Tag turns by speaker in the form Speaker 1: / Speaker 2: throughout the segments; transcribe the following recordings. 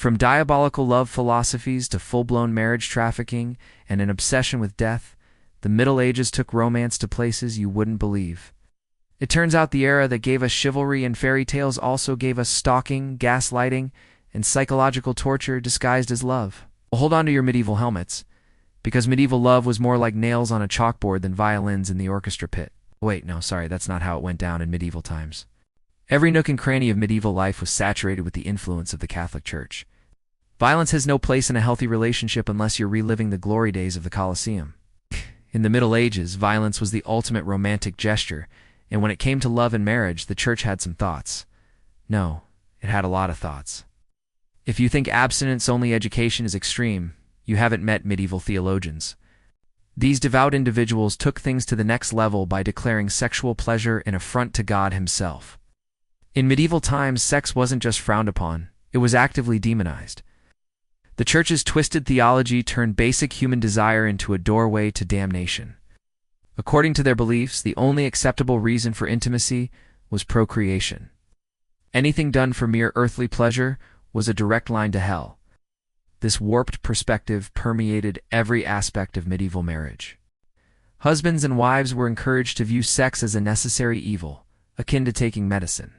Speaker 1: From diabolical love philosophies to full-blown marriage trafficking and an obsession with death, the Middle Ages took romance to places you wouldn't believe. It turns out the era that gave us chivalry and fairy tales also gave us stalking, gaslighting, and psychological torture disguised as love. Well, hold on to your medieval helmets, because medieval love was more like nails on a chalkboard than violins in the orchestra pit. Wait, no, sorry, that's not how it went down in medieval times. Every nook and cranny of medieval life was saturated with the influence of the Catholic Church. Violence has no place in a healthy relationship unless you're reliving the glory days of the Colosseum. In the Middle Ages, violence was the ultimate romantic gesture, and when it came to love and marriage, the Church had some thoughts. No, it had a lot of thoughts. If you think abstinence-only education is extreme, you haven't met medieval theologians. These devout individuals took things to the next level by declaring sexual pleasure an affront to God himself. In medieval times, sex wasn't just frowned upon, it was actively demonized. The Church's twisted theology turned basic human desire into a doorway to damnation. According to their beliefs, the only acceptable reason for intimacy was procreation. Anything done for mere earthly pleasure was a direct line to hell. This warped perspective permeated every aspect of medieval marriage. Husbands and wives were encouraged to view sex as a necessary evil, akin to taking medicine.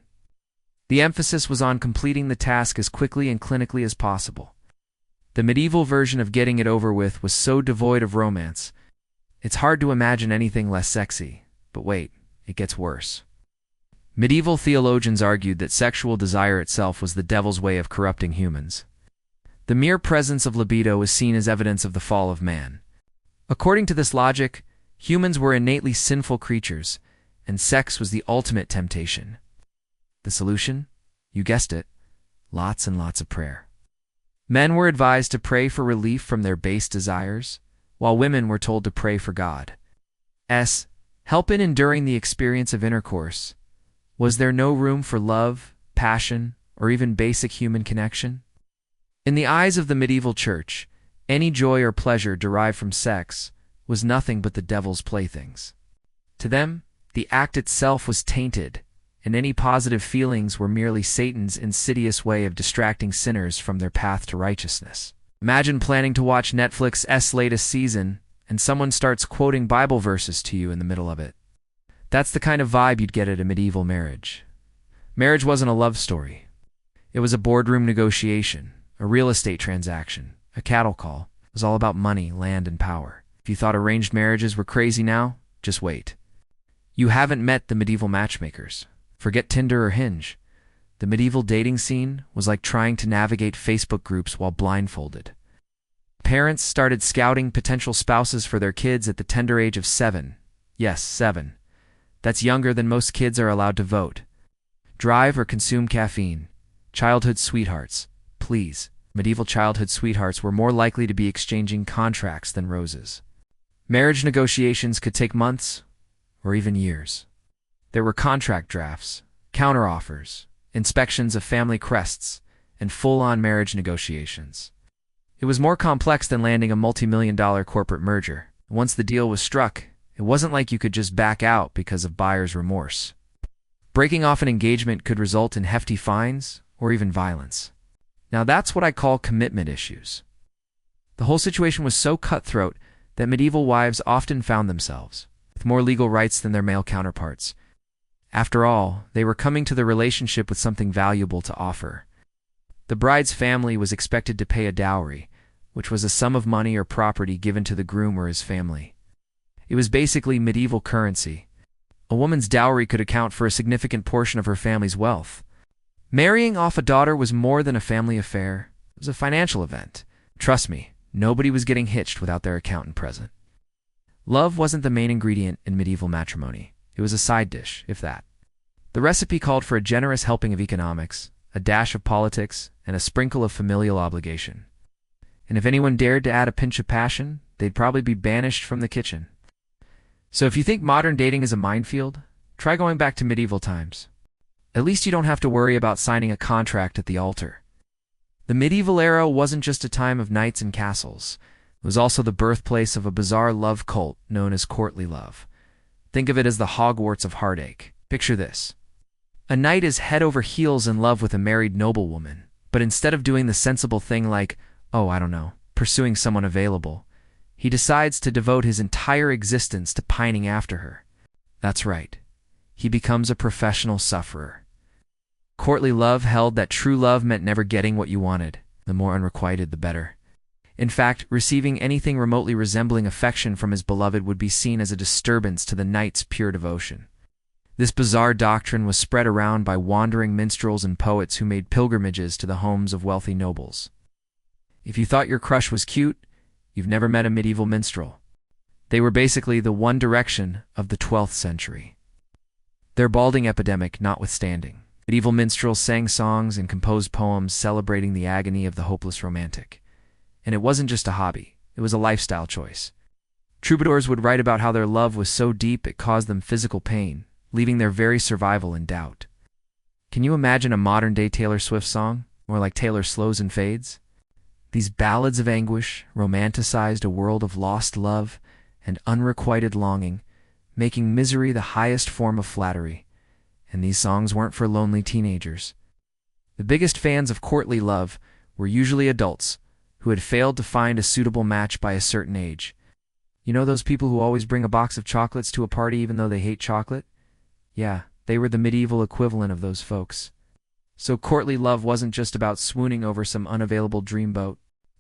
Speaker 1: The emphasis was on completing the task as quickly and clinically as possible. The medieval version of getting it over with was so devoid of romance, it's hard to imagine anything less sexy. But wait, it gets worse. Medieval theologians argued that sexual desire itself was the devil's way of corrupting humans. The mere presence of libido was seen as evidence of the fall of man. According to this logic, humans were innately sinful creatures, and sex was the ultimate temptation. The solution? You guessed it, lots and lots of prayer. Men were advised to pray for relief from their base desires, while women were told to pray for God's help in enduring the experience of intercourse. Was there no room for love, passion, or even basic human connection? In the eyes of the medieval Church, any joy or pleasure derived from sex was nothing but the devil's playthings. To them, the act itself was tainted, and any positive feelings were merely Satan's insidious way of distracting sinners from their path to righteousness. Imagine planning to watch Netflix's latest season, and someone starts quoting Bible verses to you in the middle of it. That's the kind of vibe you'd get at a medieval marriage. Marriage wasn't a love story. It was a boardroom negotiation, a real estate transaction, a cattle call. It was all about money, land, and power. If you thought arranged marriages were crazy now, just wait. You haven't met the medieval matchmakers. Forget Tinder or Hinge. The medieval dating scene was like trying to navigate Facebook groups while blindfolded. Parents started scouting potential spouses for their kids at the tender age of 7. Yes, 7. That's younger than most kids are allowed to vote. Drive or consume caffeine. Childhood sweethearts. Please. Medieval childhood sweethearts were more likely to be exchanging contracts than roses. Marriage negotiations could take months or even years. There were contract drafts, counteroffers, inspections of family crests, and full-on marriage negotiations. It was more complex than landing a multi-million-dollar corporate merger. Once the deal was struck, it wasn't like you could just back out because of buyer's remorse. Breaking off an engagement could result in hefty fines or even violence. Now that's what I call commitment issues. The whole situation was so cutthroat that medieval wives often found themselves with more legal rights than their male counterparts. After all, they were coming to the relationship with something valuable to offer. The bride's family was expected to pay a dowry, which was a sum of money or property given to the groom or his family. It was basically medieval currency. A woman's dowry could account for a significant portion of her family's wealth. Marrying off a daughter was more than a family affair. It was a financial event. Trust me, nobody was getting hitched without their accountant present. Love wasn't the main ingredient in medieval matrimony. It was a side dish, if that. The recipe called for a generous helping of economics, a dash of politics, and a sprinkle of familial obligation. And if anyone dared to add a pinch of passion, they'd probably be banished from the kitchen. So if you think modern dating is a minefield, try going back to medieval times. At least you don't have to worry about signing a contract at the altar. The medieval era wasn't just a time of knights and castles. It was also the birthplace of a bizarre love cult known as courtly love. Think of it as the Hogwarts of heartache. Picture this. A knight is head over heels in love with a married noblewoman, But instead of doing the sensible thing like, oh, I don't know, pursuing someone available, he decides to devote his entire existence to pining after her. That's right. He becomes a professional sufferer. Courtly love held that true love meant never getting what you wanted. The more unrequited, the better. In fact, receiving anything remotely resembling affection from his beloved would be seen as a disturbance to the knight's pure devotion. This bizarre doctrine was spread around by wandering minstrels and poets who made pilgrimages to the homes of wealthy nobles. If you thought your crush was cute, you've never met a medieval minstrel. They were basically the One Direction of the 12th century. Their balding epidemic notwithstanding, medieval minstrels sang songs and composed poems celebrating the agony of the hopeless romantic. And it wasn't just a hobby, it was a lifestyle choice. Troubadours would write about how their love was so deep it caused them physical pain, leaving their very survival in doubt. Can you imagine a modern-day Taylor Swift song, more like Taylor Slows and Fades? These ballads of anguish romanticized a world of lost love and unrequited longing, making misery the highest form of flattery. And these songs weren't for lonely teenagers. The biggest fans of courtly love were usually adults who had failed to find a suitable match by a certain age. You know those people who always bring a box of chocolates to a party even though they hate chocolate? Yeah, they were the medieval equivalent of those folks. So courtly love wasn't just about swooning over some unavailable dreamboat.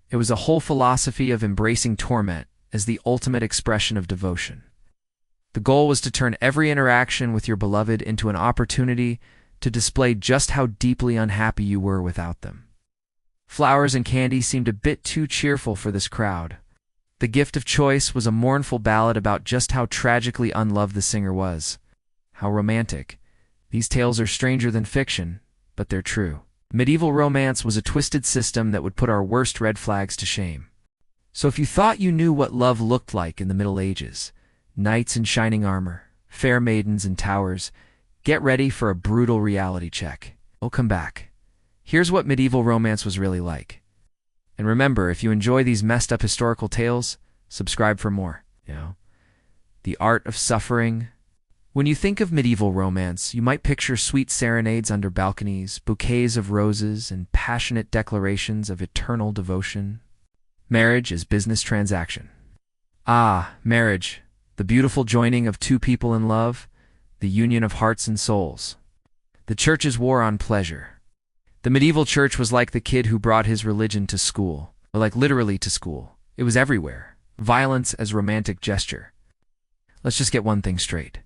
Speaker 1: It was a whole philosophy of embracing torment as the ultimate expression of devotion. The goal was to turn every interaction with your beloved into an opportunity to display just how deeply unhappy you were without them. Flowers and candy seemed a bit too cheerful for this crowd. The gift of choice was a mournful ballad about just how tragically unloved the singer was. How romantic. These tales are stranger than fiction, but they're true. Medieval romance was a twisted system that would put our worst red flags to shame. So if you thought you knew what love looked like in the Middle Ages, knights in shining armor, fair maidens in towers, get ready for a brutal reality check. We'll come back. Here's what medieval romance was really like. And remember, if you enjoy these messed up historical tales, subscribe for more. The art of suffering. When you think of medieval romance, you might picture sweet serenades under balconies, bouquets of roses, and passionate declarations of eternal devotion. Marriage is business transaction. Ah, marriage, the beautiful joining of two people in love, the union of hearts and souls. The church's war on pleasure. The medieval church was like the kid who brought his religion to school, or like literally to school. It was everywhere. Violence as romantic gesture. Let's just get one thing straight.